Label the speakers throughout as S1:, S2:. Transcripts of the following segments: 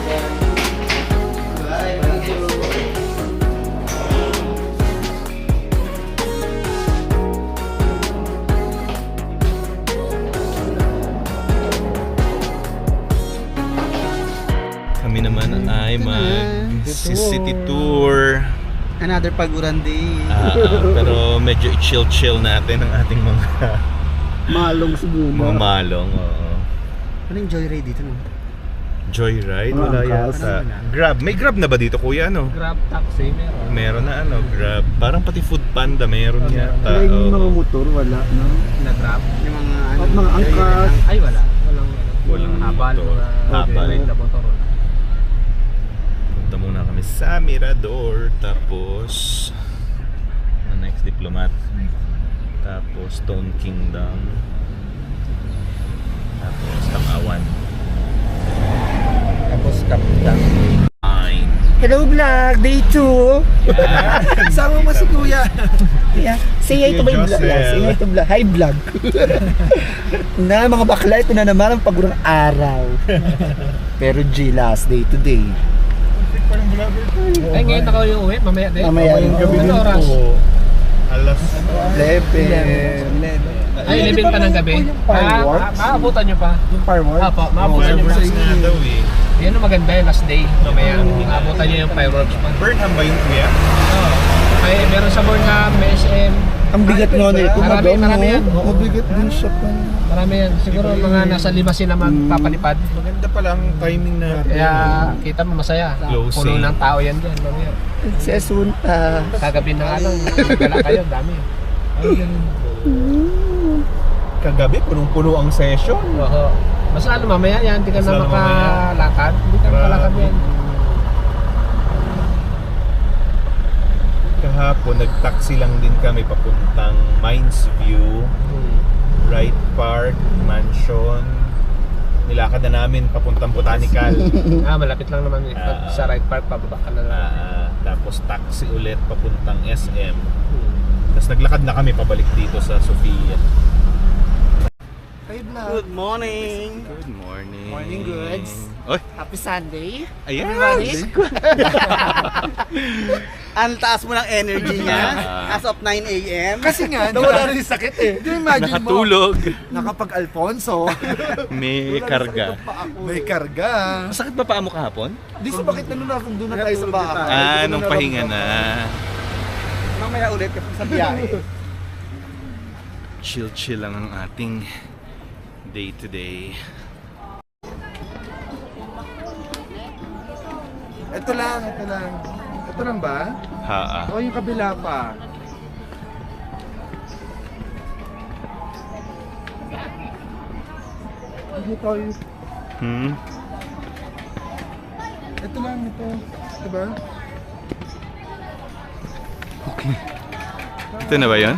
S1: Bye, thank you.
S2: Kami naman ay mag-city tour.
S1: Another Paguran day.
S2: Pero medyo i-chill natin ang ating mga
S1: Malong siguro.
S2: mga malong. Oo.
S1: Ano yung joyride dito no?
S2: Joyride?
S1: Oh,
S2: Wala
S1: angkas.
S2: yata. Grab. May Grab na ba dito kuya? Ano?
S3: Grab taxi meron.
S2: Meron na ano, Grab. Parang pati Food Panda meron yata.
S1: Wala yung mga
S2: Oo.
S1: motor, wala, no?
S3: Na grab.
S1: Yung mga ano,
S3: Mga angkas. Ay wala.
S2: Walang
S3: habal.
S2: motor. Habal.
S3: Na motor.
S2: Punta muna kami sa Mirador. Tapos next Diplomat. Tapos Stone Kingdom. Tapos Tamawan.
S3: Tapos kapitan.
S2: Fine.
S1: Hello vlog, day 2. Sama mo si kuya. Yeah. Say hi to my vlog.
S2: Joseph.
S1: Say hi to vlog. Hi vlog. Na mga bakla, ito na naman ang pagurang araw. Pero G, last day today.
S3: Ay ngayon ako yung uwi. Mamaya din.
S1: Mamaya yung gabi
S3: Ano
S1: din
S3: oras?
S2: Alas
S1: 11.
S3: Ay 11 pa ng gabi.
S1: Fireworks?
S3: Maabutan nyo pa.
S1: Yung fireworks?
S3: Apo, maabutan nyo pa.
S2: fireworks nga daw eh.
S3: Yan ang maganda yung last day. Mamaya, maabutan nyo yung fireworks pa.
S2: Burnham ba yung kuya?
S3: Oo. Ay meron sa Burnham, SM.
S1: Ang bigat nga nito.
S3: Marami yan.
S1: Mabigat din siya pa.
S3: Marami yan. Siguro mga nasa 5 sila magpapalipad.
S2: Maganda pala ang timing natin.
S3: Kaya kita mo masaya.
S2: Closing.
S3: Puno ng tao yan dyan. Mamaya.
S1: Si Asunta.
S3: Kagabi na nga lang. Gala kayo. Dami.
S2: Kagabi, punong-puno ang session.
S3: Oo. Basta ano mamaya yan. Hindi ka
S2: Basta
S3: na
S2: ano mamaya.
S3: makalakad. Hindi ka makalakad yan.
S2: Kahapon, nag-taxi lang din kami papuntang Mines View, Wright Park, Mansion. Nilakad na namin papuntang Botanical.
S3: Malapit lang naman. Sa Right Park, pababa ka na lang.
S2: Tapos taxi ulit papuntang SM. Tapos naglakad na kami pabalik dito sa Sofia.
S1: Good morning.
S2: Good morning.
S1: Morning, goods.
S2: Oy,
S1: Happy Sunday.
S2: ayan.
S1: Everybody. Ang taas mo ng energy niya as of 9 a.m.
S4: Kasi nga,
S1: Nawala rin yung sakit eh.
S4: imagine mo,
S2: Nakatulog.
S4: nakapag-Alfonso,
S2: May karga.
S4: may karga.
S2: Masakit ba paa mo kahapon?
S4: Di sa bakit doon na tayo sa bahay?
S2: Nung pahinga na.
S1: Mamaya ulit kapag sa biyahe.
S2: Chill lang ang ating day to day.
S4: Ito lang. Ito lang ba? O yung kabila pa. Ito. Ito lang, ito. Diba?
S2: Ito na ba yun?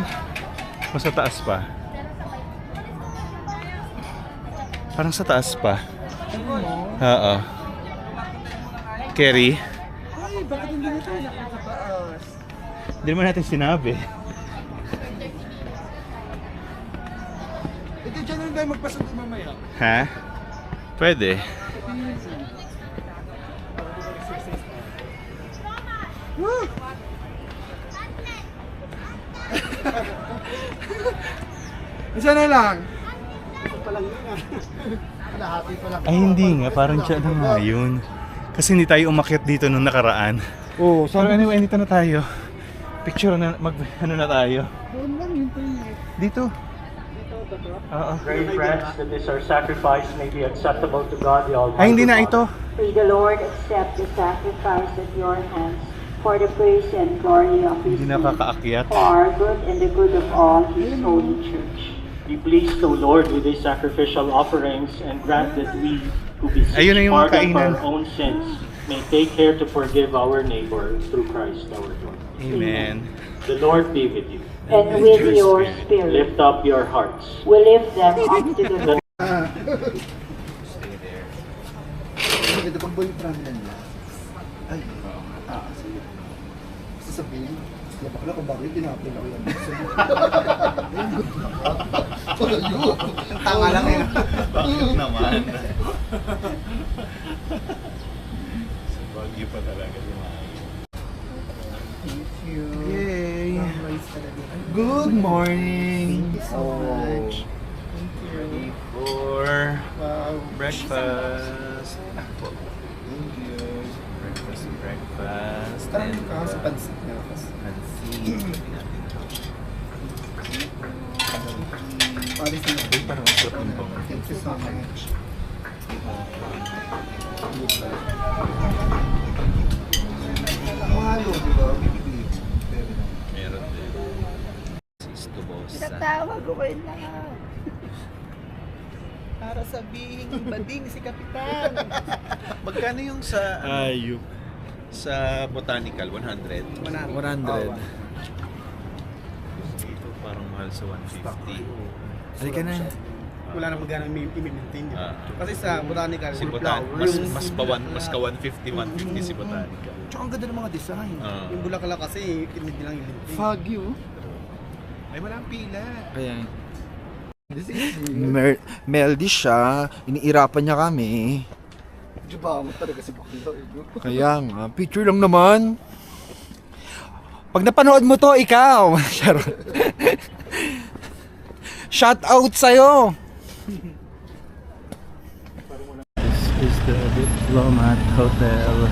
S2: O sa taas pa? Parang sa taas pa. Oo. Kerry?
S4: Ay, bakit hindi nito nakakataas?
S2: Hindi naman natin sinabi.
S4: Ito dyan lang tayo magpasok mamaya.
S2: Ha? Pwede.
S4: Woo! Isa na lang.
S2: Ay hindi nga, parang siya lang nga yun. Kasi hindi tayo umakyat dito nung nakaraan.
S4: Oo,
S2: So anyway, dito na tayo. Picture na, ano na tayo. Dito. Oo.
S5: Pray, friends, that this our sacrifice may be acceptable to God the Almighty.
S2: Ay hindi na ito.
S6: May the Lord accept the sacrifice at your hands for the praise and glory of His
S2: Hindi
S6: name,
S2: nakakaakyat.
S6: for our good and the good of all His holy church.
S5: Be pleased, O Lord, with these sacrificial offerings, and grant that we, who
S2: Ayun na
S5: beseech
S2: yung
S5: pardon for
S2: kainan.
S5: our own sins, may take care to forgive our neighbor through Christ our Lord.
S2: Amen.
S5: The Lord be with you.
S6: And with your spirit,
S5: Lift up your hearts.
S6: we lift them up to the Lord.
S4: Ito pag boyfriend na niya. Ay, sige. Sasabihin, labak na kung bakit tinapin ako yan. Wala yun.
S1: Tama lang yun.
S2: Bakit naman? pa talaga lumayo.
S1: Yay! Good morning!
S4: Thank you so much.
S2: Ready for
S4: Wow.
S2: breakfast.
S4: Thank you.
S2: Breakfast.
S4: Parang ka sa pansit nga kasi. Paris na.
S2: Ay, parang ang sarap ng bango.
S4: Thank you so much. Mahalo, di ba? Bibigay.
S2: Meron din. Sis Tubosa.
S1: Tatawag ko kayo na.
S4: Para sabihin, bading si Kapitan.
S2: Magkano yung sa ayup sa botanical 100?
S4: 100.
S2: Dito parang mahal sa 150.
S1: Halika na.
S4: Wala na magkano i-maintain. di ba?
S2: Ah.
S4: Kasi sa botanical,
S2: Si botanical mas ka 150 150 si botanical.
S1: Tsaka ang ganda ng mga design.
S2: Ah.
S4: yung bulaklak kasi, hindi lang yung linting.
S1: Fagyo.
S2: Ay walang pila.
S1: Ayan. Meldy siya. Iniirapan niya kami.
S4: Di ba mo talaga si Baklo?
S1: Kaya nga, picture lang naman. Pag napanood mo to, ikaw. Charot. Shout out sa'yo.
S2: This is the Diplomat Hotel.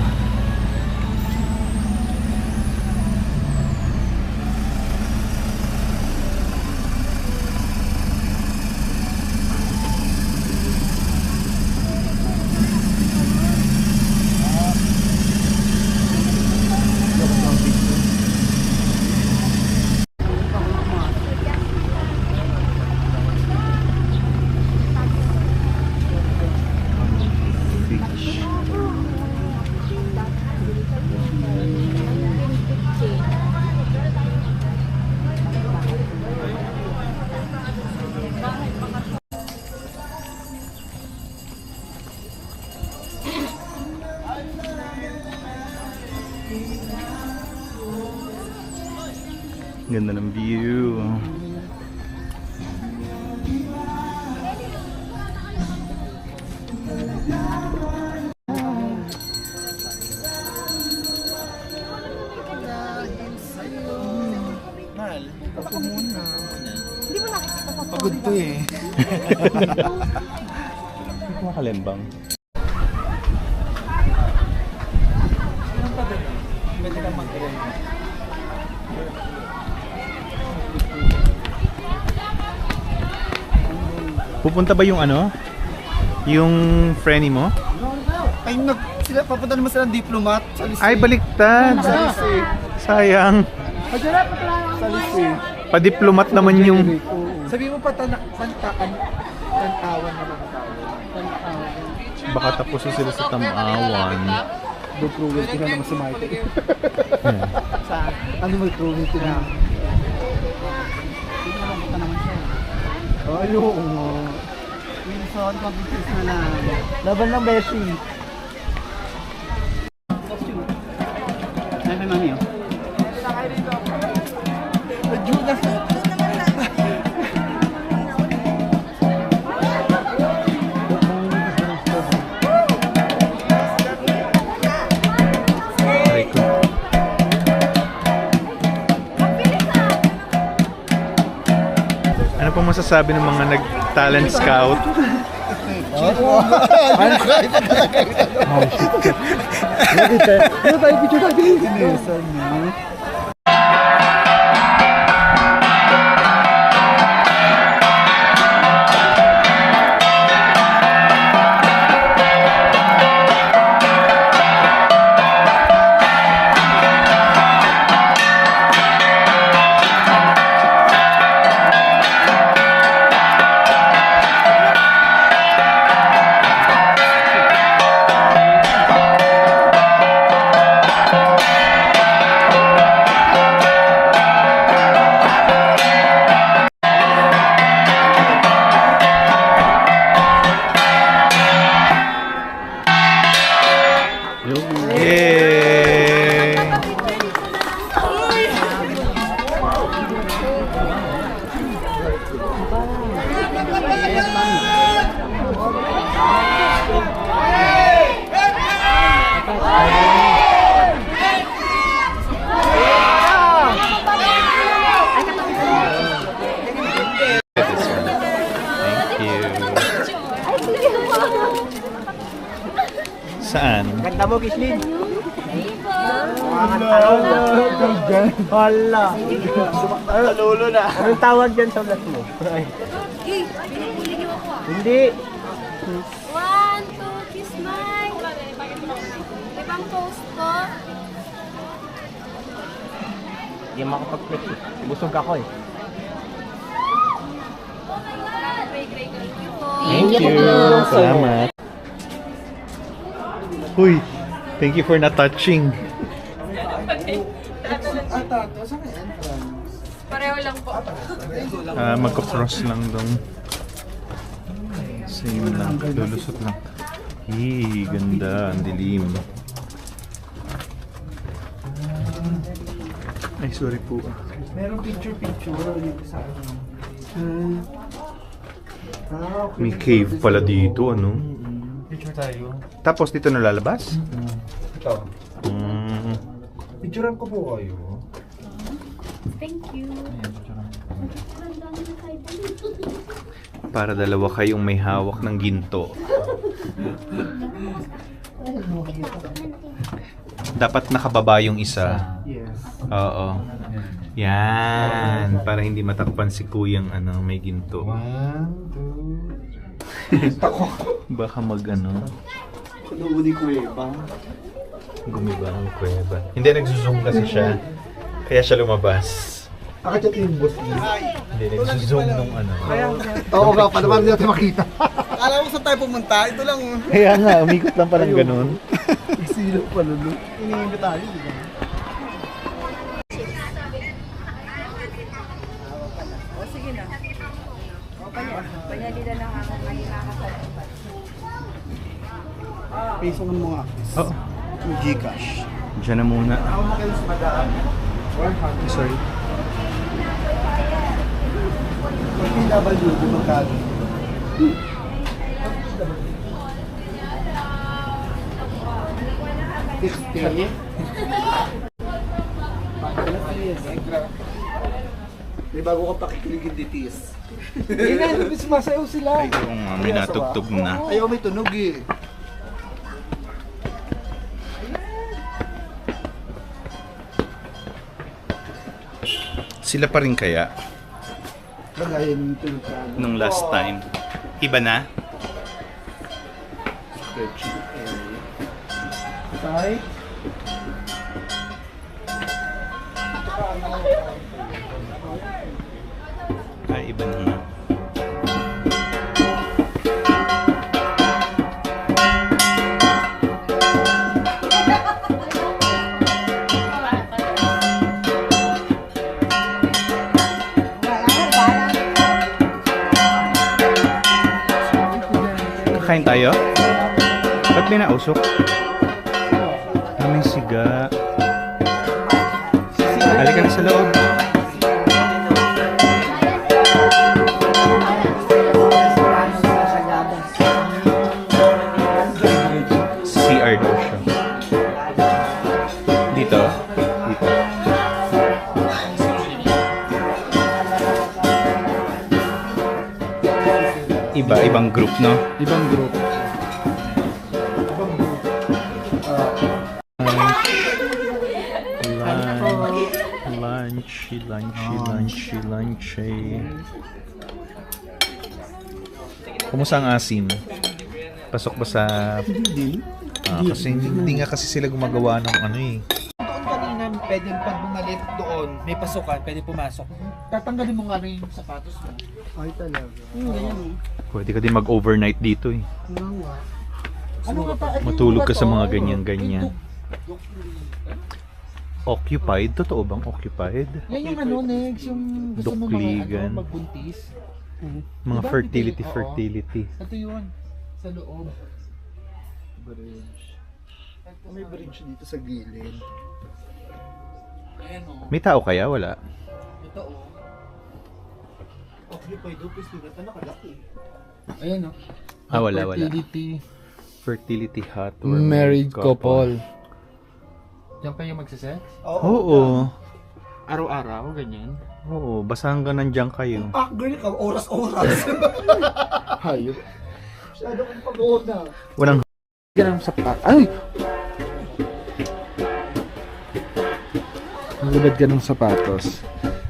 S2: Ganda ng view.
S1: Mahal, ako muna. Pagod to eh.
S2: Hindi ko makalembang.
S1: Pwede ka mag-rent.
S2: Pupunta ba yung ano? Yung frenny mo?
S4: Ay, sila, papunta naman silang diplomat sa Lisay.
S2: Ay, baliktad.
S4: Sa Lisay.
S2: Sayang.
S4: Sa Lisay.
S2: Pa-diplomat naman yung...
S4: Sabi mo pa, tantawan naman ang tao.
S2: Baka tapos na sila sa Tamawan.
S4: Do cruelty na naman si Michael. Sa animal cruelty na. Hindi naman punta naman siya. Ayun. Wilson, competition na lang. Laban ng Bessie. Ay, kay mami, oh. Judas.
S2: Aray ko. Ano po masasabi ng mga nag-talent scout? Yay!
S1: Ganda mo, Kislin. Hala. Lolo na. Anong tawag dyan sa vlog mo? Hindi.
S7: 1, 2, kiss smile. Ibang post ko.
S3: Hindi makapag-flex eh. Busog ako eh.
S7: Thank you po.
S2: Thank you. Salamat. Uy, thank you for not touching.
S7: Pareho lang po.
S2: Magko-cross lang dong. Same lang, lulusot lang. Ganda, ang dilim. Ay, sorry po.
S4: Meron picture-picture dito sa akin. Okay.
S2: May cave pala dito, ano?
S4: Picture tayo.
S2: Tapos dito nalalabas?
S4: Ito.
S2: Mm.
S4: Picturean ko po kayo.
S7: Thank you.
S2: Para dalawa kayong may hawak ng ginto. Dapat nakababa yung isa.
S4: Yes.
S2: Oo. Yan. Para hindi matakpan si kuyang may ginto.
S4: 1, 2.
S2: Baka
S4: Kunuuni ko eh, bang?
S2: gumiba ang kuweba. Hindi, nagsuzoom kasi siya. Kaya siya lumabas.
S4: Akachat yung boss niya.
S2: Hindi, nagsuzoom nung
S4: Oo nga, paano ba natin makita?
S1: Alam mo saan tayo pumunta? Ito lang.
S2: Kaya nga, umikot lang parang ganun.
S4: Sino pa lulu?
S1: Iniingat tayo, di ba?
S8: O sige na. O kanya dila lang ako mahina ka sa tempat.
S1: Peso ng mga
S2: Oo.
S1: yung Gcash.
S2: Diyan na muna.
S4: Ako makalis madaan. 100.
S2: Sorry.
S4: Pag PW, magkano?
S1: May bago ka pakikiligin ditis.
S4: Hindi na, sumasayaw sila.
S2: Ay, kung may natugtog na.
S1: Ayaw may tunog eh.
S2: Sila pa rin kaya?
S4: Kagaya ng tulad
S2: Nung last time. Iba na?
S4: Tay?
S2: Ay, iba na nga. Kakain tayo? Ba't may nausok? May siga. Halika na sa loob. CR daw siya. Dito? Dito. Ibang group, no?
S4: Ibang group.
S2: Lunch. Kumusta ang asim? Pasok ba sa...
S1: Hindi.
S2: kasi hindi nga kasi sila gumagawa ng
S3: Doon kanina, pwedeng pag bumalik doon, may pasukan, pwede pumasok. Tatanggalin mo nga rin yung sapatos mo.
S4: Ay talaga.
S1: Ganyan oh.
S2: Pwede ka din mag-overnight dito eh.
S1: Ano ka pa?
S2: Matulog ka sa mga ganyan-ganyan. Occupied? Totoo bang occupied?
S3: Yan yung Negs, yung gusto mo
S2: Dukligan.
S3: magbuntis.
S2: Mga
S3: Diba,
S2: fertility,
S3: oo.
S2: fertility.
S3: Ito yun, sa loob.
S4: Bridge. May bridge dito sa gilid.
S3: Ayan o.
S2: May tao kaya? Wala.
S3: Ito o.
S4: Occupied doon, please do that. Nakalaki.
S3: Ayan o.
S2: Wala.
S3: Fertility.
S2: Fertility hut. or
S3: Married couple. Diyan kayo magsisex?
S2: Oo.
S3: Araw-araw, ganyan.
S2: Oo. Basta hanggang nandiyan kayo.
S1: Girl ka, oras-oras.
S4: Hayop. Masyado kong pag-uod na.
S2: Walang
S3: Ganang sapat. Ay! Magubad ka ng sapatos.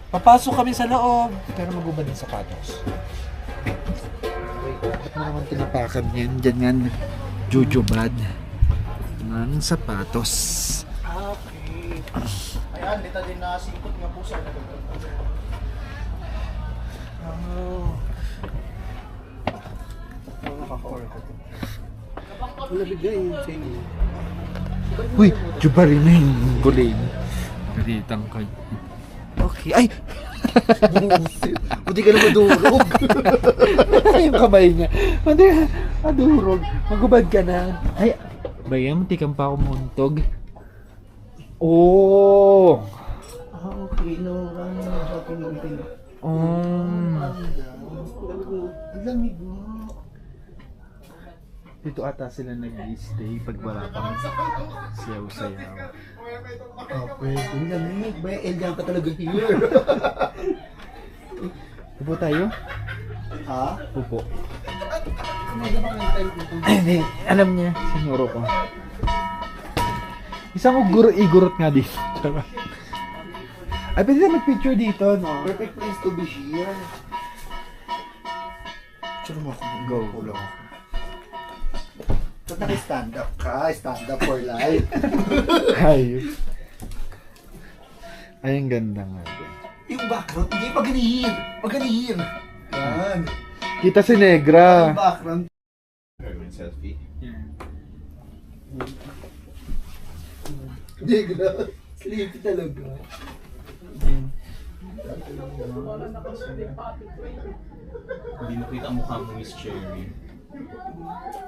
S3: Papasok kami sa loob, pero magubad ng sapatos. Ba't mo naman tinapakan yan? Diyan nga, jujubad ng sapatos.
S4: Okay. Ayan, dito din na singkot nga po sa wala bigay yung chain.
S3: Uy, jubarin na yung guling. Garitang ka. Okay, ay!
S4: Buti ka na madurog.
S3: Yung kamay niya. Hindi, madurog. Magubad ka na. Ay, bayang, tikang pa ako muntog. Oh!
S4: Okay, no. Shopping ng pino.
S3: Um,
S4: Ang lamig mo.
S3: dito ata sila nag-stay pag wala pang sayaw-sayaw.
S4: Okay, ang lamig. May Elian ka talaga here.
S3: Upo tayo?
S4: Ha?
S3: Upo.
S4: Ano ba ang time dito?
S3: Hindi, alam niya, sinuro ko. Isang igurot nga dito. Ay, pwede na mag-picture dito, no?
S4: Perfect place to be here. Picture mo ako.
S3: Go.
S4: Ulo ako. Ba't naka-stand up ka? Stand up for life.
S3: Ay. Ay, ang ganda nga.
S4: Yung background, hindi paganihir. Paganihir. Yan.
S3: Kita si Negra.
S4: Yung background.
S2: Selfie.
S4: Hindi ka. Sleepy talaga.
S2: Hindi mo kita ang mukha mo, Miss Cherry.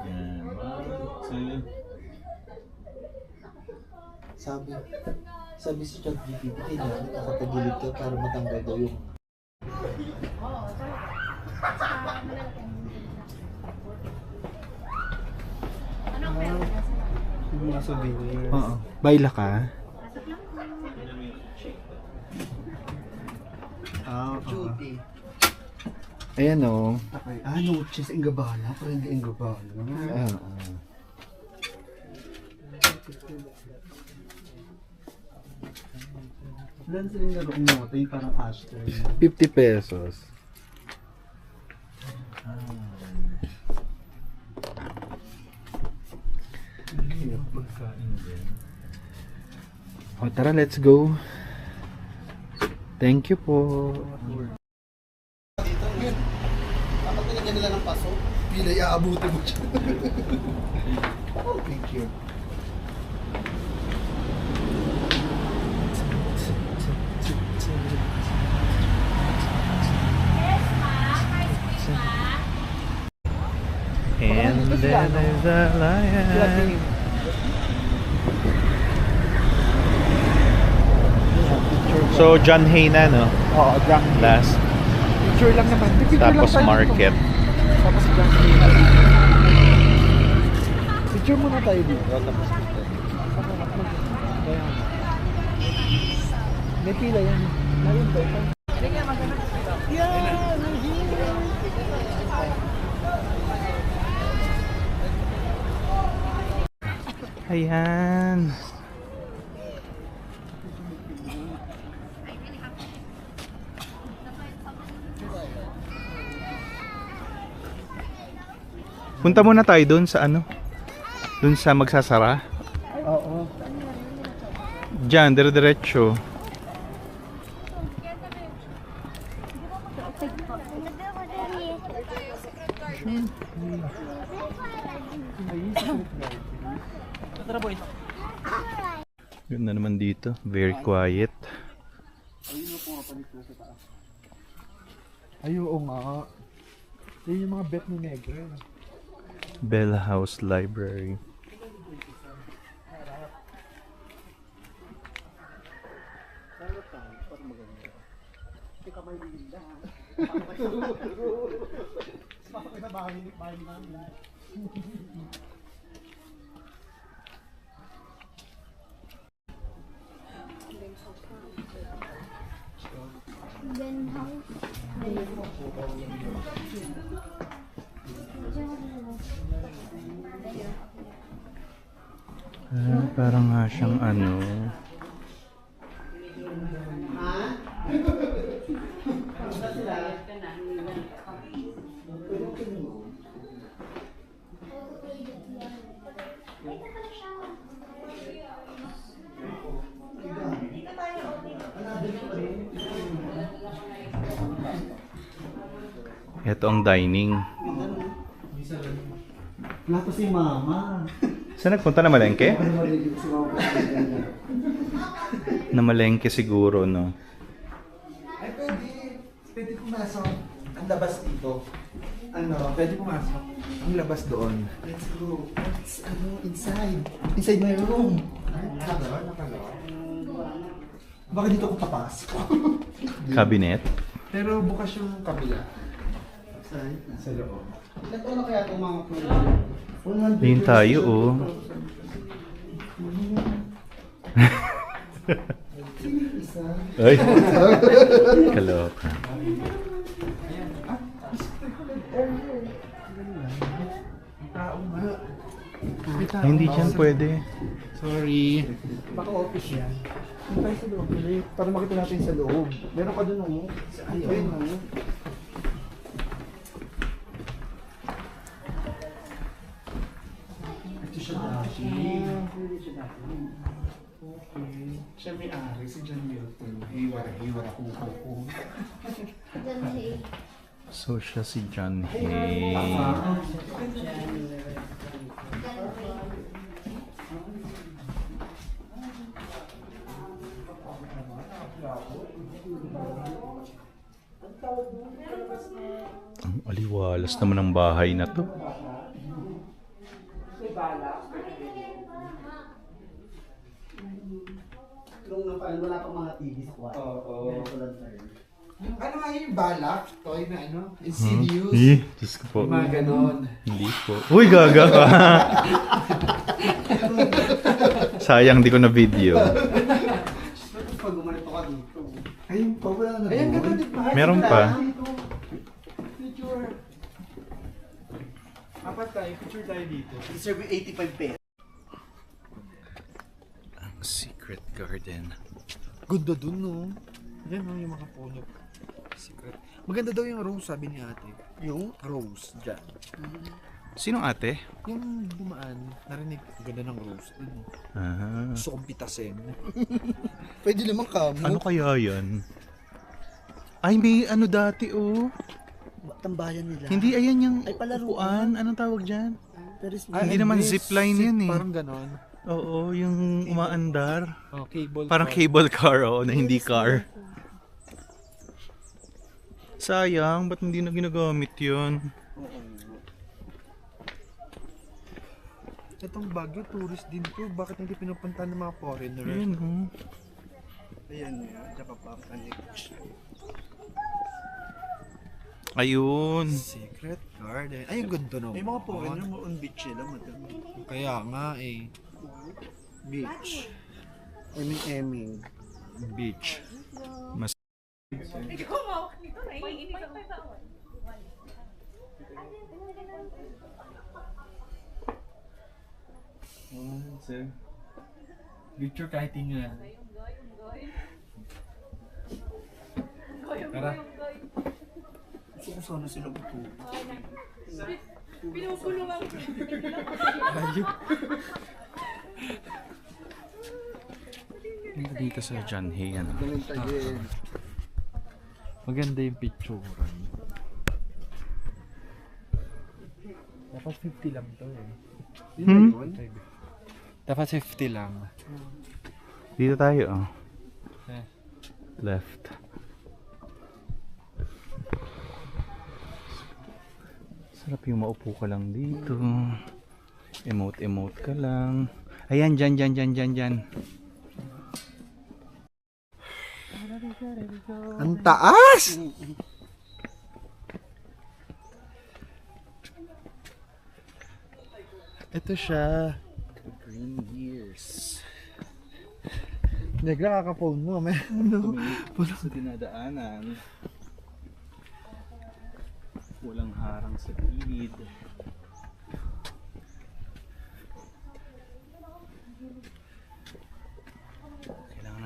S2: Yan. 1, 2.
S4: Sabi si ChatGPT, kailangan nakatagilid ka para matanggal daw yung yung mga souvenirs.
S3: Oo. Baila ka?
S4: Duty.
S3: Ayan o.
S4: Okay. Noches ang gabana. Pero hindi ang gabana. Ilan silang laro ang nota? Yung parang ashtray.
S3: 50 pesos. O tara, let's go. Thank you po.
S4: Kapag nilagyan nila ng paso, pila iaabuti mo siya. Oh, thank you.
S2: And then there's a lion. So, John Hay na, no?
S3: Oo, John.
S2: Last.
S3: Picture lang naman. Picture
S2: Tapos
S3: lang tayo
S2: market.
S3: dito. Tapos John. Picture muna tayo dito. Tapos dito. May pila yan. Layon ba ito?
S2: Ayan. Punta muna tayo doon sa ano? Doon sa magsasara?
S3: Oo.
S2: Diyan, dire-diretso. Ganda naman dito. Very quiet.
S3: Ay, oo nga. Yan yung mga bet ni Negra.
S2: Bell House Library. Parang nga siyang ano. Ito ang dining.
S4: Wala pa si Mama.
S2: Saan nagpunta na malengke?
S4: Ano marinig si Mama?
S2: Na malengke siguro, no?
S4: Ay, pwede. Pwede pumasok. Ang labas dito. Ano, pwede pumasok. Ang labas doon. Let's go. What's, inside? Inside my room. Nakagawa. Bakit dito ako papasok?
S2: Cabinet?
S4: Pero bukas yung kabila. Sa loob. Ilan taon na kaya itong mga pwede?
S2: Ayun tayo, oh.
S4: Isa.
S2: Ay! Kaloka.
S4: Tao nga.
S2: Hindi dyan pwede.
S3: Sorry.
S4: Baka office yan. Yung tayo sa loob ulit. Para makita natin sa loob. Meron ka dun oh. Ayun oh. Ito siya dati. Okay. Siya may ari, si John Milton. Hiwara ko.
S2: So siya si John Hay. Ang aliwalas naman ng bahay na to.
S4: Nung napaan, wala pang mga TV sa kwarto. Oo. Meron ko lang tayo.
S3: Ano nga yung balak? Toy na ano? Insidious?
S2: Eh, Diyos ko po.
S3: Mga ganon.
S2: Hindi po. Uy, gaga ka! Sayang di ko na video.
S4: Pag gumanito ka dito. Ayun pa, wala na
S3: Ayan,
S4: doon.
S3: ganun din pa.
S2: Meron pa.
S3: Picture. Apat tayo. Picture tayo dito.
S4: Deserve 85 pesos.
S2: Ang secret garden.
S3: Ganda dun, no? Yan, no? Yung mga puno. Secret. Maganda daw yung rose, sabi ni ate.
S4: Yung?
S3: Rose, dyan.
S2: Sinong ate?
S3: Yung dumaan, narinig ko, ganda ng rose. Ano?
S2: Ah.
S3: Gusto kong pitasin.
S4: Pwede naman kamo.
S2: Ano kaya yan? Ay, may ano dati, oh.
S4: Tambayan nila.
S2: Hindi, ayan yung
S4: Ay, palaruan.
S2: upuan. Anong tawag dyan?
S4: Pero is
S2: Hindi naman zipline yan eh.
S3: Parang ganon.
S2: Oo, yung umaandar.
S3: Oh, cable.
S2: Parang
S3: car.
S2: cable car, oh, na hindi car. Sayang, ba't hindi na ginagamit yun?
S3: Itong Baguio, tourist din to. Bakit hindi pinupunta ng mga foreigner?
S2: Ayan, oh.
S4: Ayan yun. Tsaka papanik.
S2: Ayun.
S3: Secret garden. Ay, ang ganda naman.
S4: May mga foreigner mo on beach sila. Madami.
S3: Kaya nga eh.
S4: Beach. Eming.
S2: Beach. Mas
S3: Picture kahit nga. Tara.
S4: Gusto ko sana sila buto.
S2: dito sa John Hay, ano?
S4: Ganun tayo eh.
S3: Maganda yung picturean. Dapat 50 lang to eh.
S2: Hmm?
S3: Dapat 50 lang.
S2: Dito tayo, oh.
S3: Eh.
S2: Left. Sarap yung maupo ka lang dito. Emote ka lang. Ayan, dyan.
S4: Ang taas!
S3: Ito siya.
S2: Green years.
S3: Negra, kaka-phone mo. May ano?
S2: Sa dinadaanan. Walang harang sa gilid.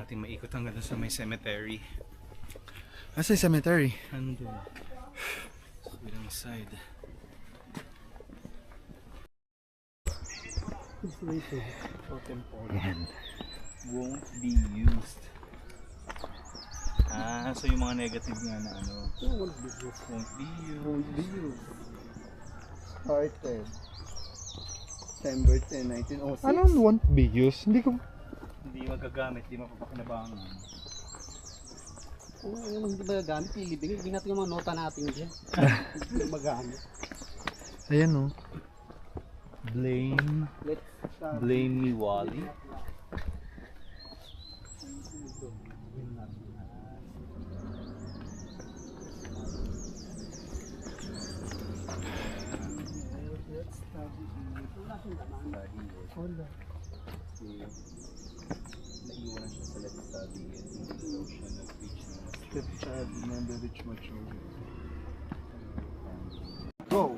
S2: natin maikot hanggang doon sa may cemetery.
S4: Asa yung cemetery?
S2: Andun. Sa bilang side.
S1: Yan.
S2: Won't be used. So yung mga negative nga na ano. Won't be used.
S4: Started. September 10, 1906.
S3: Anong won't be used? Hindi ko...
S2: Hindi magagamit, hindi mapapakinabangan.
S9: Oo, yung hindi magagamit, ilibing. Hindi natin yung mga nota natin dyan. Hindi magamit.
S3: Ayan oh.
S2: Blame me, Wally. Naiwanan siya sa let's study and hindi daw siya nag-reach na
S4: Stepchild, never reach mature. Go!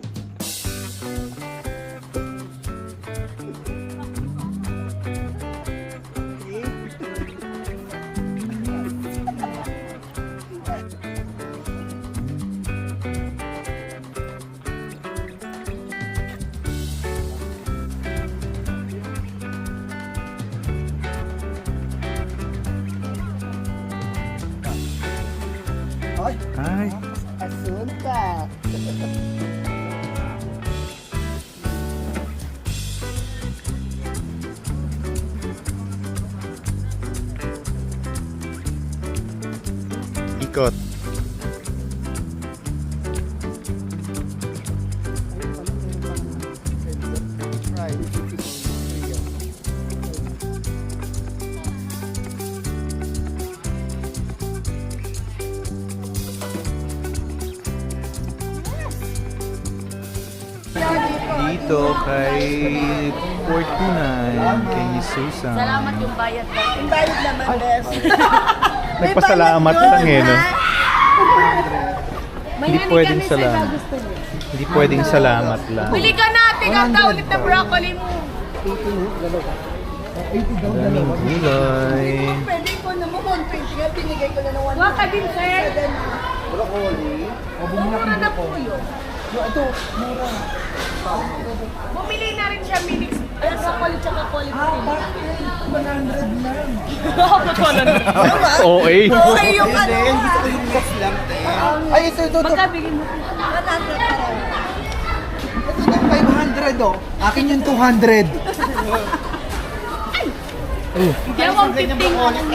S3: Ay.
S1: Asunta.
S4: Ikot.
S3: Dito kay Fortuna, kay Miss Susan.
S8: Salamat yung bayad ko. Yung bayad naman, Bes.
S3: Nagpasalamat lang eh, no? Hindi pwedeng
S8: sa
S3: salamat.
S8: gusto niyo.
S3: Hindi pwedeng salamat lang.
S8: Bili ka natin ang ulit na broccoli mo.
S3: Daming gulay.
S8: Pwede ko na mo, 120 nga, binigay ko na ng 100. Waka din, sir. Mura na po yun.
S1: Ito, mura.
S8: Bumili na rin siya minix. Ay, broccoli tsaka cauliflower.
S1: Bakit? 100 lang.
S3: OA.
S8: Okay yung ano.
S1: Gusto ko yung less lang. Ay, ito.
S8: Magkabigin mo. 100 pa rin.
S1: Ito yung 500 oh. Akin yung 200.
S8: Hindi ako 15 lang.